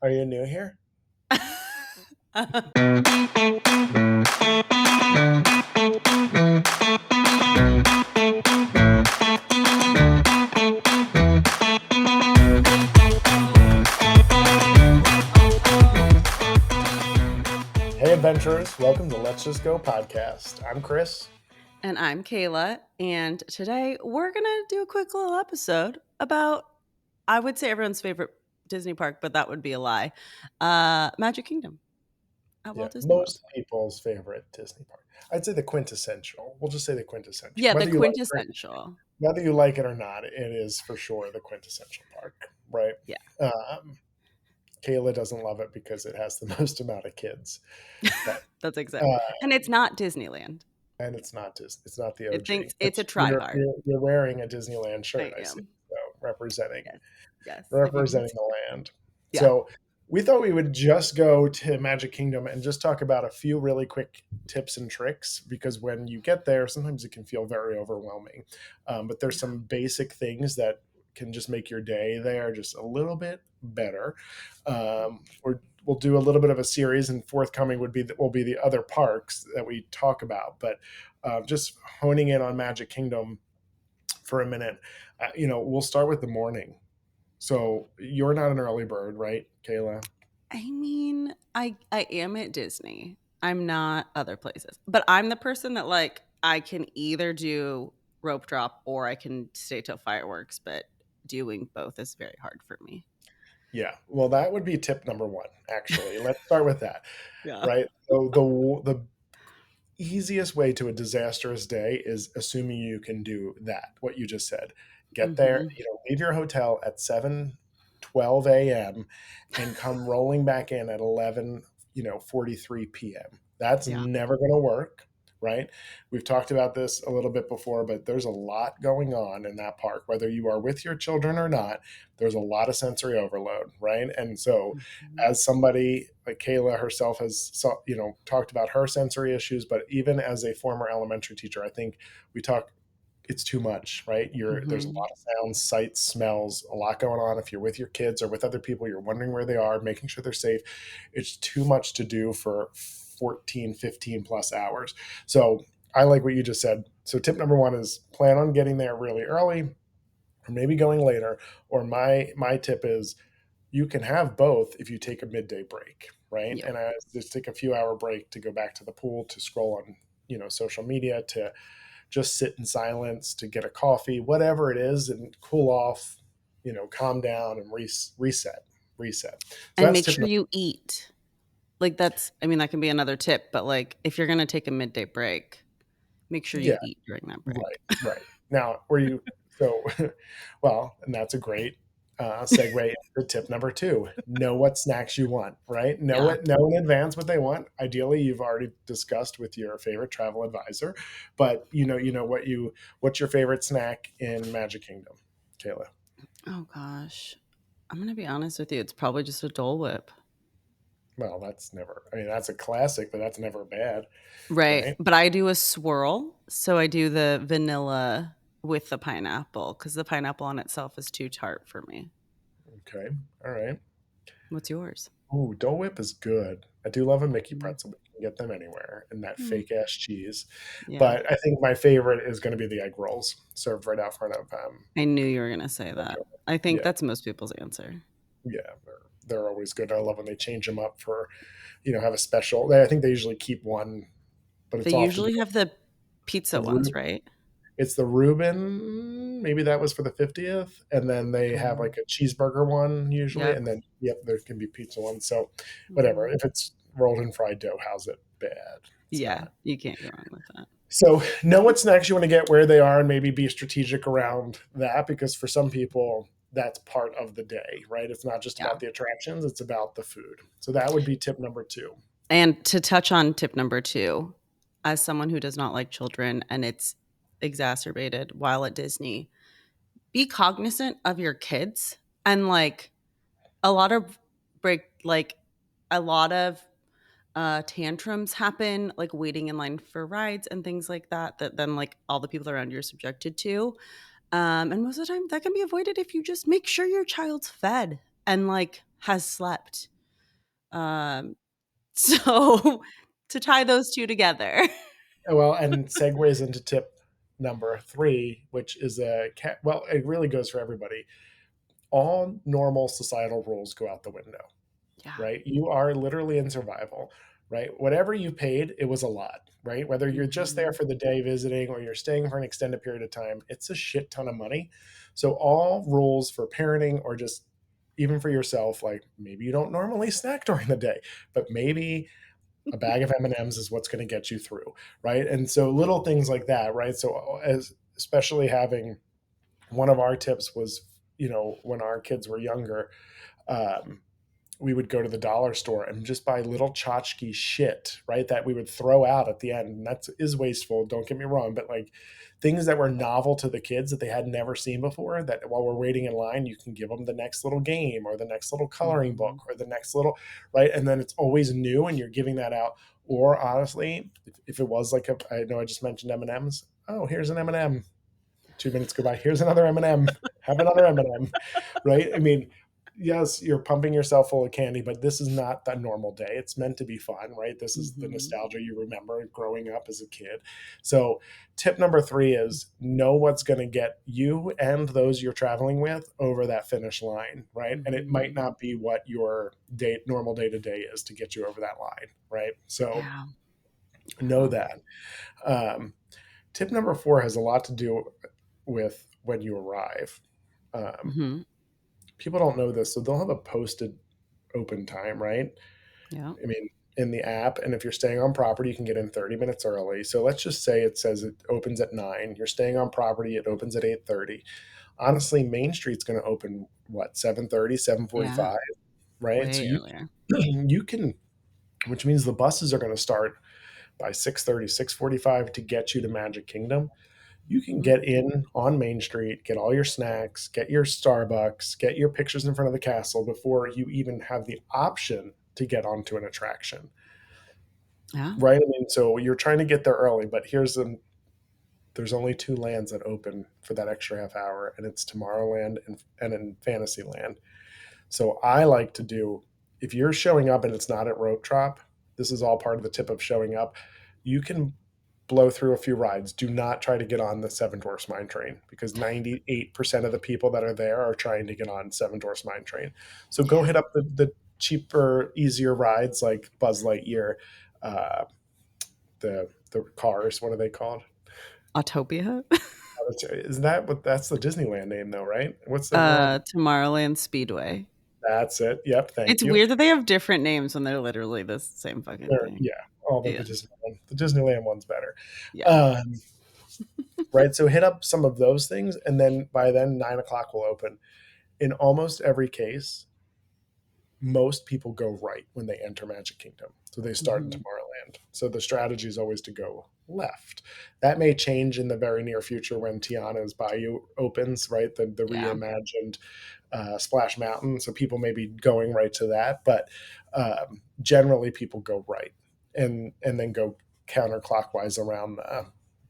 Are you new here? Hey, adventurers. Welcome to Let's Just Go podcast. I'm Chris. And I'm Kayla. And today we're going to do a quick little episode about, I would say everyone's favorite Disney park, but that would be a lie. Magic Kingdom at Yeah, Walt Disney World. most people's favorite Disney park. I'd say the quintessential. We'll just say the quintessential. Yeah, the quintessential. Whether you like it or not, it is for sure the quintessential park, right? Yeah. Kayla doesn't love it because it has the most amount of kids. But, That's exactly. And it's not Disneyland. And it's not Disney. It's not the OG. It thinks it's a tri-bar. You're wearing a Disneyland shirt, I see. am. So representing Yes. the land. Yeah. So we thought we would just go to Magic Kingdom and just talk about a few really quick tips and tricks, because when you get there, sometimes it can feel very overwhelming. But there's some basic things that can just make your day there just a little bit better. We'll do a little bit of a series, and forthcoming will be the other parks that we talk about. But just honing in on Magic Kingdom for a minute, we'll start with the morning. So you're not an early bird, right, Kayla? I mean, I am at Disney. I'm not other places. But I'm the person that, like, I can either do rope drop or I can stay till fireworks, but doing both is very hard for me. Yeah. Well, that would be tip number one, actually. Let's start with that. Yeah. Right? So the easiest way to a disastrous day is assuming you can do that, what you just said. Get there, leave your hotel at 7:12 a.m. and come rolling back in at 11:43 p.m. That's Yeah. never going to work, right? We've talked about this a little bit before, but there's a lot going on in that park. Whether you are with your children or not, there's a lot of sensory overload, right? And so as somebody like Kayla herself has talked about her sensory issues, but even as a former elementary teacher, I think it's too much, right? There's a lot of sounds, sights, smells, a lot going on. If you're with your kids or with other people, you're wondering where they are, making sure they're safe. It's too much to do for 14, 15 plus hours. So I like what you just said. So tip number one is plan on getting there really early, or maybe going later. Or my tip is you can have both if you take a midday break, right? Yep. And I just take a few hour break to go back to the pool, to scroll on, social media, to just sit in silence, to get a coffee, whatever it is, and cool off, calm down and reset. So And make sure you eat. Like that can be another tip, but like if you're going to take a midday break, make sure you eat during that break. Right. Now, and that's a great segue into tip number two. Know what snacks you want, right? Know in advance what they want. Ideally, you've already discussed with your favorite travel advisor, but what's your favorite snack in Magic Kingdom, Kayla? Oh gosh. I'm going to be honest with you. It's probably just a Dole Whip. Well, that's a classic, but that's never bad. Right? But I do a swirl. So I do the vanilla with the pineapple, because the pineapple on itself is too tart for me. Okay. All right. What's yours? Oh, Dole Whip is good. I do love a Mickey pretzel. We can get them anywhere, and that fake ass cheese. Yeah. But I think my favorite is going to be the egg rolls served right out front of. I knew you were going to say that. I think that's most people's answer. Yeah, they're always good. I love when they change them up for, have a special. I think they usually keep one, but it's they usually have the pizza ones, right? It's the Reuben. Maybe that was for the 50th, and then they have like a cheeseburger one usually, and then there can be pizza ones. So whatever. If it's rolled in fried dough, how's it bad? You can't go wrong with that. So know what snacks you want to get, where they are, and maybe be strategic around that, because for some people that's part of the day, right? It's not just about the attractions, it's about the food. So that would be tip number two. And to touch on tip number two, as someone who does not like children and it's exacerbated while at Disney, be cognizant of your kids. And like a lot of tantrums happen, like waiting in line for rides and things like that then like all the people around you are subjected to. And most of the time that can be avoided if you just make sure your child's fed and like has slept. Um, so to tie those 2 together. Well, and segues into tip number 3, which is well, it really goes for everybody. All normal societal rules go out the window, Yeah. right? You are literally in survival, right? Whatever you paid, it was a lot, right? Whether you're just there Mhm. for the day visiting or you're staying for an extended period of time, it's a shit ton of money. So all rules for parenting or just even for yourself, like maybe you don't normally snack during the day, but maybe a bag of M&Ms is what's going to get you through, right? And so little things like that, right? So as especially having one of our tips was, when our kids were younger, um, we would go to the dollar store and just buy little tchotchke shit, right? That we would throw out at the end. And that is wasteful. Don't get me wrong. But like things that were novel to the kids that they had never seen before, that while we're waiting in line, you can give them the next little game or the next little coloring book Mhm. or the next little, right? And then it's always new and you're giving that out. Or honestly, if it was like I know I just mentioned M&Ms. Oh, here's an M&M. 2 minutes go by. Here's another M&M. Have another M&M, right? I mean, yes, you're pumping yourself full of candy, but this is not the normal day. It's meant to be fun, right? This is the Mhm. nostalgia you remember growing up as a kid. So, tip number 3 is know what's going to get you and those you're traveling with over that finish line, right? And it might Mhm. not be what your normal day to day is to get you over that line, right? So, Yeah. know Yeah. that. Um, tip number 4 has a lot to do with when you arrive. Um, Mhm. people don't know this, so they'll have a posted open time, right? Yeah. I mean, in the app, and if you're staying on property, you can get in 30 minutes early. So let's just say it says it opens at 9. You're staying on property, it opens at 8:30. Honestly, Main Street's going to open what, 7:30, Yeah. 7:45, right? So Way you earlier. you can, which means the buses are going to start by 6:30, 6:45 to get you to Magic Kingdom. You can Mhm. get in on Main Street, get all your snacks, get your Starbucks, get your pictures in front of the castle before you even have the option to get onto an attraction, Yeah. right? I mean, so you're trying to get there early, but there's only 2 lands that open for that extra half hour, and it's Tomorrowland and in Fantasyland. So I like to do, if you're showing up and it's not at Rope Drop, this is all part of the tip of showing up. You can blow through a few rides. Do not try to get on the Seven Dwarfs Mine Train because 98% of the people that are there are trying to get on Seven Dwarfs Mine Train. So go Yeah. hit up the cheaper, easier rides like Buzz Lightyear, uh, the cars. What are they called? Autopia? Is that what that's the Disneyland name though, right? What's the World? Tomorrowland Speedway. That's it. Yep. Thank It's you. weird that they have different names when they're literally the same fucking thing. Yeah, although Yeah. The Disneyland one's better. Yeah. Um, right. So hit up some of those things, and then by then 9 o'clock will open. In almost every case, most people go right when they enter Magic Kingdom. So they start in Mhm. Tomorrowland. So the strategy is always to go left. That may change in the very near future when Tiana's Bayou opens, right? The Yeah. reimagined Splash Mountain. So people may be going right to that, but generally people go right and then go counterclockwise around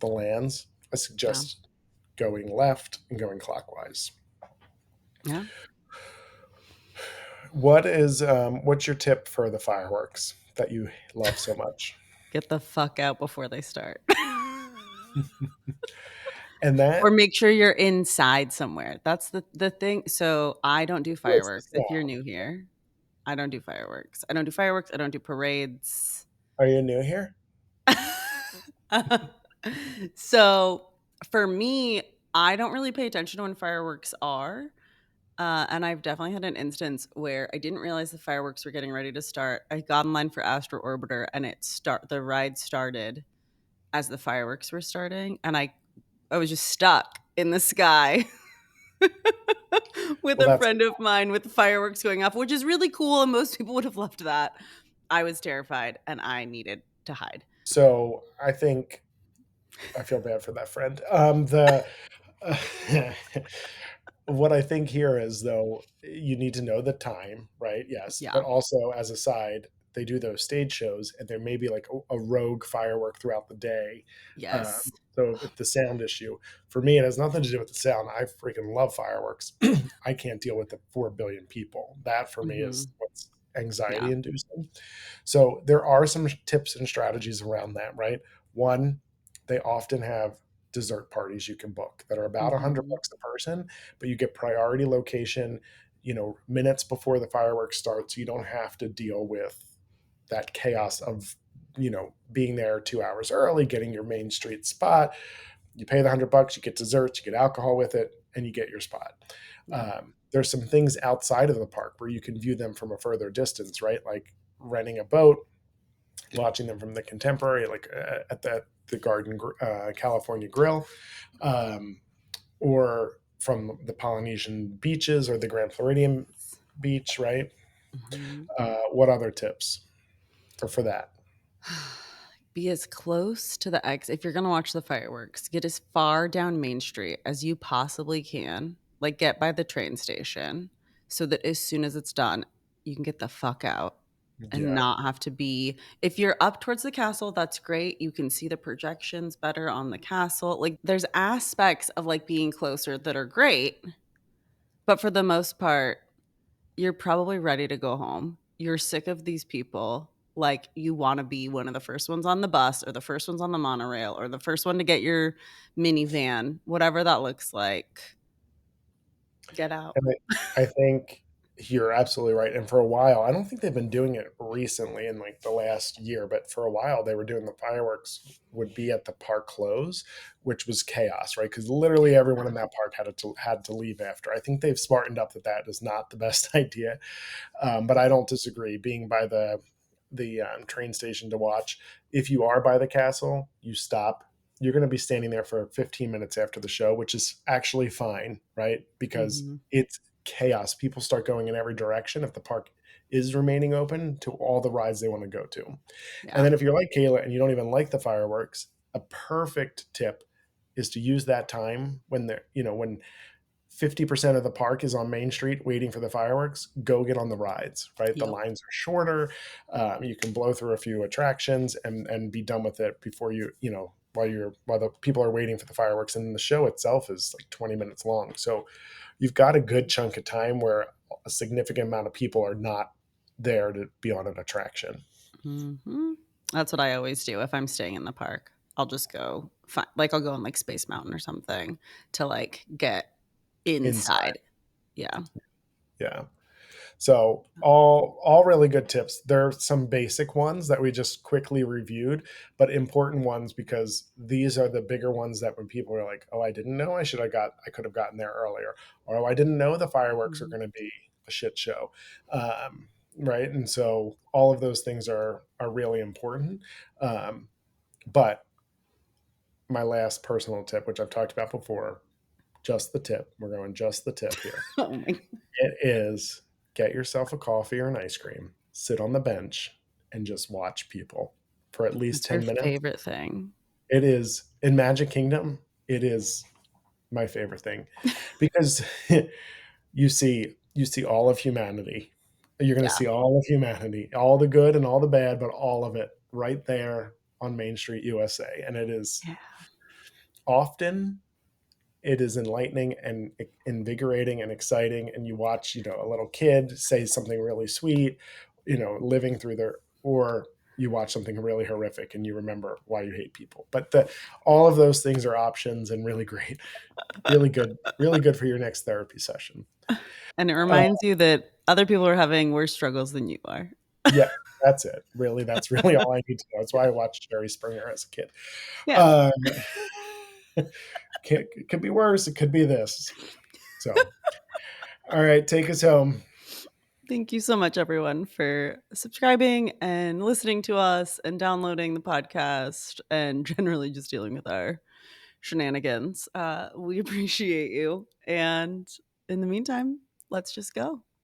the lands. I Yeah. suggest going left and going clockwise. Yeah. What's your tip for the fireworks that you love so much? Get the fuck out before they start. And Or that make sure you're inside somewhere. That's the thing. So, I don't do was the fireworks, if you're sound. new here. I don't do fireworks. I don't do fireworks, I don't do parades. Are you new here? So, for me, I don't really pay attention to when fireworks are. And I've definitely had an instance where I didn't realize the fireworks were getting ready to start. I got in line for Astro Orbiter, and the ride started as the fireworks were starting, and I was just stuck in the sky with Well, a that's friend of mine with the fireworks going off, which is really cool, and most people would have loved that. I was terrified, and I needed to hide. so. I think I feel bad for that friend. The what I think here is though you need to know the time, right? Yes, but Yeah. also as a side, they do those stage shows, and there may be like a rogue firework throughout the day. Yes. So if the sound issue for me, it has nothing to do with the sound. I freaking love fireworks. I can't deal with the 4 billion people. That for me is Mhm. what's. anxiety Yeah. inducing. So there are some tips and strategies around that, right? One, they often have dessert parties you can book that are about 100 Mhm. bucks a person, but you get priority location, minutes before the fireworks start, so you don't have to deal with that chaos of being there 2 hours early, getting your main street spot. You pay the 100 bucks, you get desserts, you get alcohol with it, and you get your spot. Yeah. There's some things outside of the park where you can view them from a further distance, right? Like renting a boat, watching them from the Contemporary, like at the Garden California Grill, um, or from the Polynesian beaches or the Grand Floridian beach, right? Mhm. What other tips for that? Be as close to the X if you're gonna watch the fireworks, get as far down Main Street as you possibly can. Like, get by the train station so that as soon as it's done, you can get the fuck out and Yeah. not have to be if you're up towards the castle, that's great. You can see the projections better on the castle. Like, there's aspects of, like, being closer that are great, but for the most part, you're probably ready to go home. You're sick of these people. Like, you wanna be one of the first ones on the bus or the first ones on the monorail or the first one to get your minivan, whatever that looks like. Get out. And I think you're absolutely right. And for a while, I don't think they've been doing it recently in like the last year, but for a while they were doing the fireworks would be at the park close, which was chaos, right? Because literally everyone in that park had to leave after. I think they've smartened up that that is not the best idea, but I don't disagree. Being by the train station to watch, if you are by the castle, you stop. You're going to be standing there for 15 minutes after the show, which is actually fine, right? Because Mhm. it's chaos. People start going in every direction if the park is remaining open to all the rides they want to go to. And Yeah. then if you're like Kayla and you don't even like the fireworks, a perfect tip is to use that time when when 50% of the park is on Main Street waiting for the fireworks, go get on the rides, right? The Yep. lines are shorter. You can blow through a few attractions and be done with it before while the people are waiting for the fireworks. And the show itself is like 20 minutes long. So you've got a good chunk of time where a significant amount of people are not there to be on an attraction Mhm. That's what I always do if I'm staying in the park. I'll just go I'll go on, like, Space Mountain or something to, like, get inside. inside. Yeah. Yeah. So all really good tips. There are some basic ones that we just quickly reviewed, but important ones because these are the bigger ones that when people are like, "Oh, I didn't know I could have gotten there earlier," or "Oh, I didn't know the fireworks are Mhm. going to be a shit show," right? And so all of those things are really important. Um, but my last personal tip, which I've talked about before, just the tip. We're going just the tip here. Oh my It is get yourself a coffee or an ice cream, sit on the bench, and just watch people for at least That's your 10 minutes. favorite thing. It is in Magic Kingdom, it is my favorite thing because you see all of humanity. You're going to Yeah. see all of humanity, all the good and all the bad, but all of it right there on Main Street, USA. And it is Yeah. often it is enlightening and invigorating and exciting, and you watch a little kid say something really sweet, living through their, or you watch something really horrific and you remember why you hate people. But all of those things are options and really great, really good for your next therapy session. And it uh, reminds you that other people are having worse struggles than you are. yeah, that's it, really. That's really all I need to know. That's why I watched Jerry Springer as a kid. Yeah. um, it could be worse, it could be this. So all right, take us home. Thank you so much, everyone, for subscribing and listening to us and downloading the podcast and generally just dealing with our shenanigans. We appreciate you. And in the meantime, let's just go.